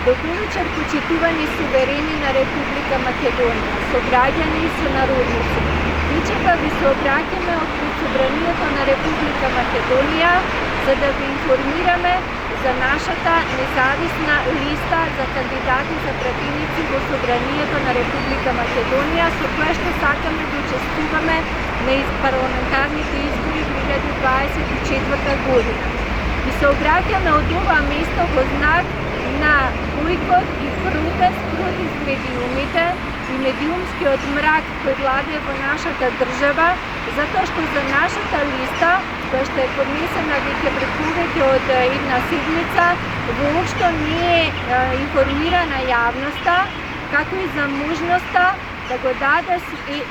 До вечер почитувани суверени на Република Македонија, сограѓани и сонародници, вечерта ви се обраќаме од Собранието на Република Македонија за да ви информираме за нашата независна листа за кандидати за пратеници во Собранието на Република Македонија, со која што сакаме да учествуваме на парламентарните избори 2024 година. И се обраќаме од ова место во знак на бојкот и протест против медиумите и медиумскиот мрак кој владее во нашата држава, затоа што за нашата листа, која што е поднесена веќе пред повеќе од една седмица, воопшто не е информирана јавноста, како и за можноста да го даде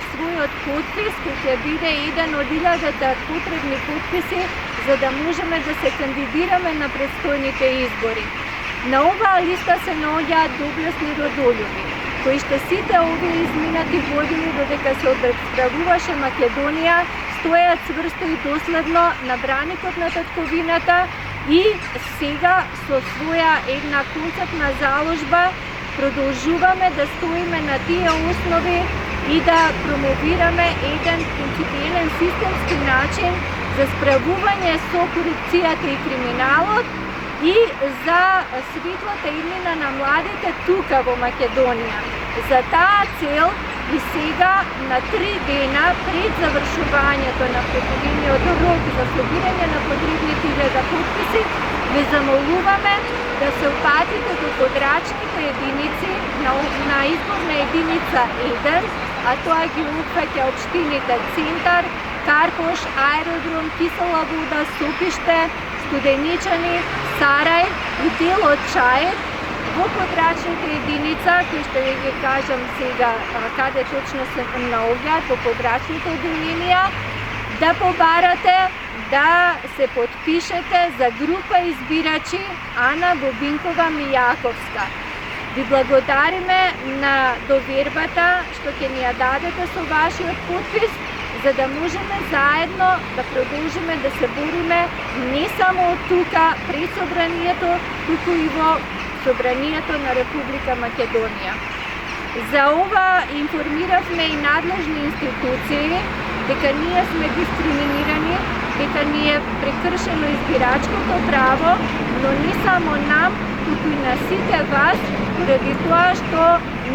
својот подпис, кој ќе биде еден од 1000 потребни подписи за да можеме да се кандидираме на предстојните избори. На оваа листа се наоѓаат доблесни родолюби, кои што сите овие изминати години додека се обезправуваше Македонија, стојат цврсто и доследно на браникот на татковината и сега со своја една концептна заложба продолжуваме да стоиме на тие основи и да промовираме еден принципиелен системски начин за справување со корупцијата и криминалот и за светлата иднина на младите тука во Македонија. За таа цел и сега на 3 дена пред завршувањето на предвидениот рок за собирање на потребните 1000 подписи, ве замолуваме да се упатите до подрачните единици на изборна единица 1, а тоа ги опфаќа општините Центар, Карпош, Аеродром, Кисела вода, Сопиште, Студеничани, Сарај и дел од Чаев, во подрачните единица, кои што ја ги кажам сега каде точно се наоѓаат во подрачните одделенија, да побарате да се потпишете за група избирачи Ана Бобинкова Мијаковска. Ви благодариме на довербата што ќе ни ја дадете со вашиот подпис, за да можеме заедно да продолжиме да се бориме не само од тука пред Собранието, туку и во Собранието на Република Македонија. За ова информиравме и надлежни институции дека ние сме дискриминирани, дека ни е прекршено избирачкото право, но не само нам, туку и на сите вас, поради тоа што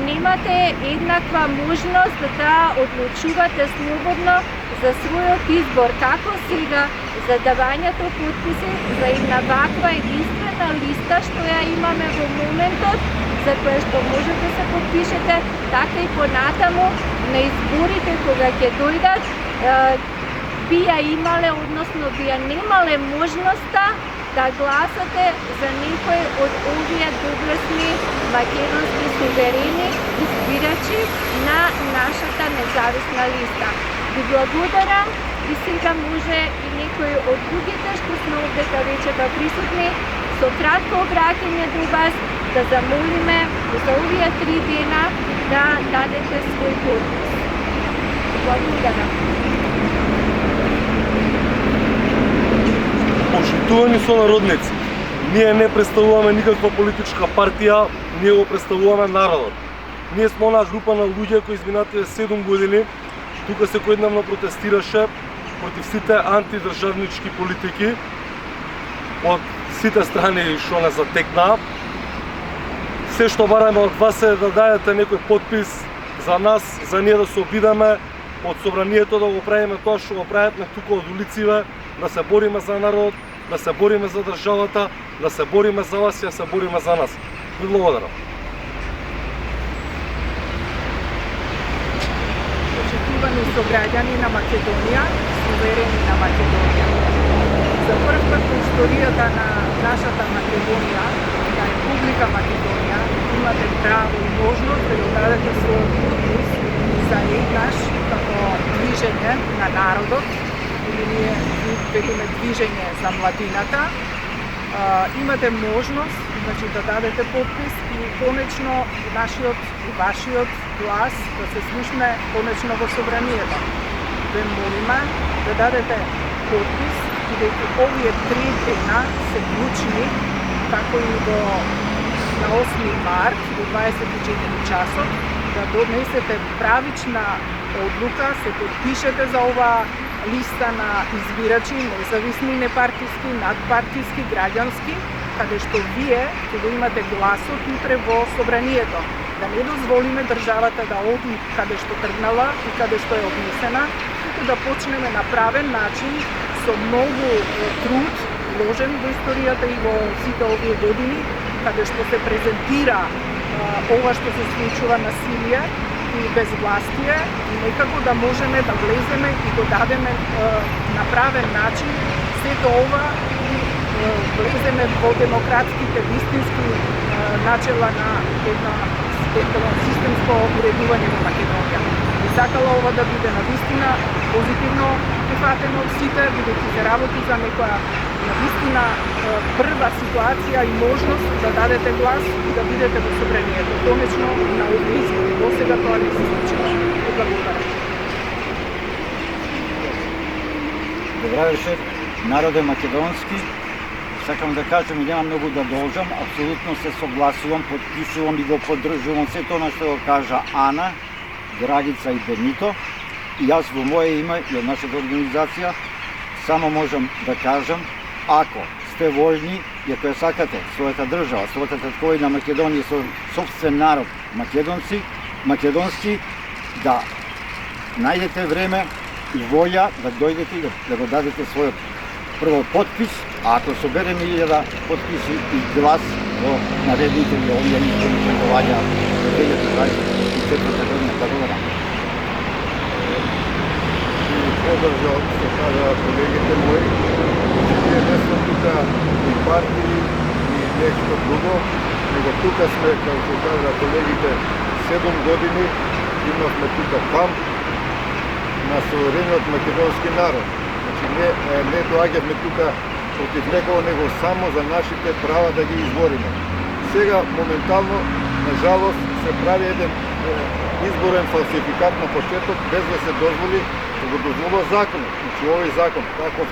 немате еднаква можност да одлучувате слободно за својот избор, како сега за давањето подписи за една ваква единствена листа што ја имаме во моментот, за која што можете да се подпишете, така и понатаму на изборите кога ќе дојдат, би ја имале, односно би ја немале можноста да гласате за некој од овие доблесни македонски суверени избирачи на нашата независна листа. Ви благодарам и сега може и некој од другите што сме овдека вечерта присутни со кратко обраќање до вас да замолиме за овие 3 дена да дадете свој подпис. Благодарам. Почитувани сонародници, ние не представуваме никаква политичка партија, ние го представуваме народот. Ние сме онаа група на луѓе кои изминатите 7 години тука секојдневно протестираше против сите антидржавнички политики од сите страни што не затекнаа. Се што бараме од вас е да дадете некој подпис за нас, за ние да се обидеме од Собранието да го правиме тоа што го правиме тука од улициве, да се бориме за народ, да се бориме за државата, да се бориме за вас и да се бориме за нас. Ви благодарам. Почитувани сограѓани на Македонија, суверени на Македонија. За прв пат во историјата на нашата Македонија, на Република Македонија, имате право и можност да ја дадете својот подпис за еднаш како движење на народот, или ние велиме движење за младината. Имате можност, значи, да дадете подпис и конечно нашиот и вашиот глас да се слушне конечно во Собранието. Ве молиме да дадете подпис и дека овие 3 дена се клучни, како и во на 8 март до 24 часот да донесете правична одлука, се подпишете за оваа листа на избирачи, независни, непартиски, надпартиски, граѓански, каде што вие ќе го имате гласот утре во собранието. Да не дозволиме државата да оди каде што тргнала и каде што е однесена, туку да почнеме на правен начин, со многу труд, вложен во историјата и во сите овие години, каде што се презентира ова што се случува насилие и безвластие, некако да можеме да влеземе и го дадеме на правен начин сето ова и влеземе во демократските вистински начела на едно системско уредување во Македонија. И сакала ова да биде навистина позитивно прифатено од сите, бидејќи се работи за некоја навистина прва ситуација и можност да дадете глас и да бидете во собранието. Конечно на овие избори. До сега тоа не се случило. Благодарам. Добра вечер, народе македонски. Сакам да кажам и нема многу да должам, апсолутно се согласувам, подпишувам и го поддржувам се тоа што го кажа Ана, Драгица и Бенито. И јас во моје име и од нашата организација само можам да кажам, ако сте воljni и ако ја сакате својата држава, својата татковина Македонија, со собствен народ македонски, да најдете време и волја да дојдете и да го дадете својот прво подпис, а ако собереме 1000 подписи и глас во наредните и овие избори кои доаѓаат во 2024 година. Благодарам. Подржал се кажа колегите мои, ние не сме тука и партии и нешто друго, него тука сме, како што кажа колегите, 7 години имавме тука камп на суверениот македонски народ. Значи не доаѓавме тука против некого, него само за нашите права да ги избориме. Сега моментално, на жалост, се прави еден изборен фалсификат на почеток без да се дозволи, да го дозволува законот. Значи овој закон,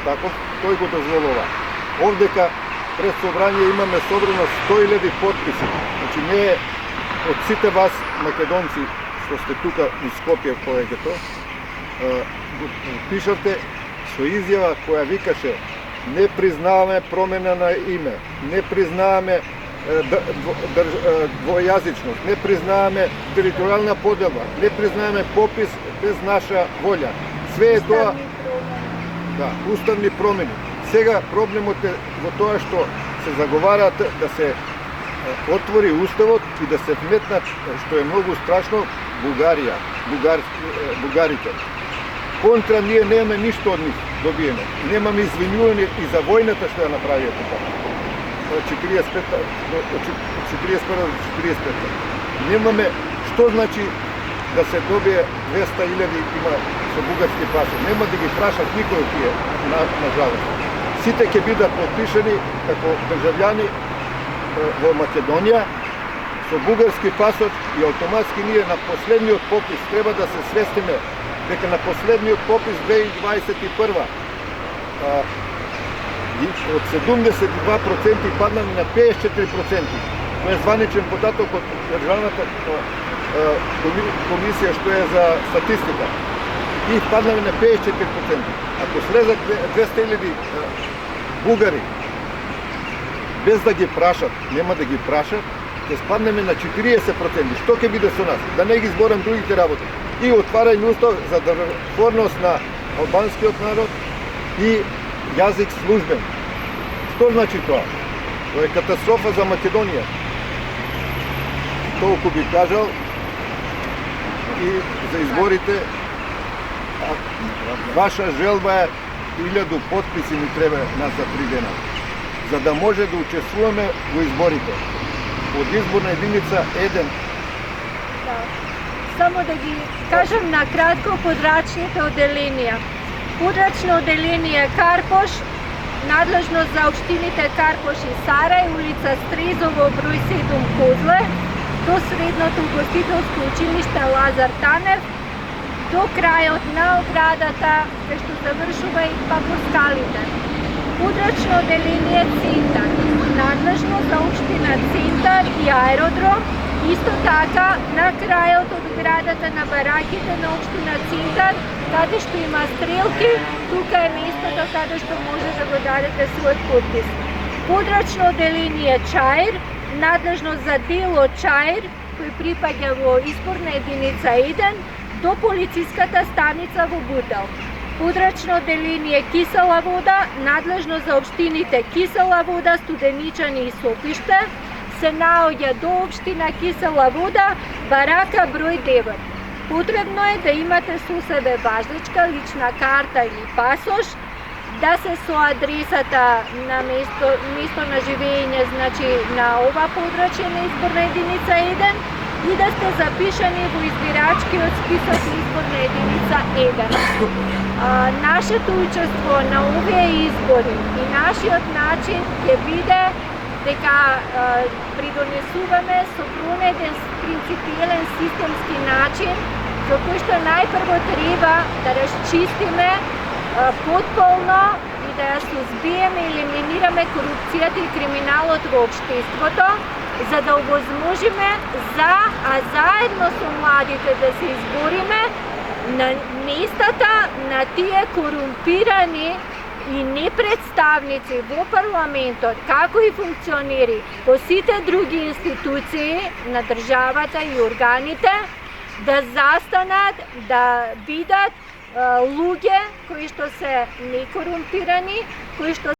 таков, тој го дозволува. Овдека пред собрание имаме собрано 100.000 подписи. Значи не е од сите вас македонци што сте тука in Скопје повеќето, пишавте со изјава која викаше не признаваме промена на име, не признаваме двојазичност, не признаваме територијална поделба, не признаваме попис без наша волја. Све е тоа, да, уставни промени. Сега проблемот е во тоа што се заговараат да се отвори уставот и да се вметнат, што е многу страшно, Бугарија, бугарите. Контра ние немаме ништо од нив добиено. Немаме извинување и за војната што ја направија тука. 41 до 45. Немаме што значи да се добие 200.000 има со бугарски пасот. Нема да ги прашат никој тие, на жалост. Сите ќе бидат подпишани како државјани во Македонија со бугарски пасот и автоматски ние на последниот попис треба да се свестиме дека на последниот попис 2021 од 72% паднаме на 54%. Тоа е званичен податок од Државната комисија што е за статистика. И паднаме на 54%. Ако слезат 200.000 бугари без да ги прашат, нема да ги прашат, ќе спаднеме на 40%. Што ќе биде со нас? Да не ги зборам другите работи. И отварање устав за државност на албанскиот народ и јазик службен. Што значи тоа? Тоа е катастрофа за Македонија. Толку би кажал и за изборите. Ваша желба е 1000 подписи ни треба нас за 3 дена, за да може да учествуваме во изборите. Од изборна единица 1. Да. Само да ги кажем накратко подрачните оделенија. Подрачно оделение Карпош, надлежност за општините Карпош и Сарај, улица Стрезово, број 7 Козле, до средното угостителско училиште Лазар Танев, до крајот на оградата, кај што завршува и Папускалите. Подрачно оделение Центар, надлежно за општина Центар и аеродром, исто така на крајот од градата на бараките на општина Центар, каде што има стрелки, тука е местото каде што може да го дадете свој подпис. Подрачно оделение Чаир, надлежно за дело Чаир, кој припаѓа во изборна единица 1 до полициската станица во Бутел. Подрачно оделение Кисела вода, надлежно за општините Кисела вода, Студеничани и Сопиште, се наоѓа до општина Кисела вода, барака број 9. Потребно е да имате со себе важечка, лична карта или пасош, да се со адресата на место на живење, значи на ова подрачје на изборна единица 1 и да сте запишани во избирачкиот список изборна единица 1. Нашето учество на овие избори и нашиот начин ќе биде дека придонесуваме со пронеден принципиелен системски начин за кој што најпрво треба да расчистиме потполно и да ја сузбиеме и елиминираме корупцијата и криминалот во општеството, за да овозможиме а заедно со младите да се избориме на местата на тие корумпирани и непредставници во парламентот, како и функционери по сите други институции на државата и органите, да застанат, да бидат луѓе кои што се некорумпирани, кои што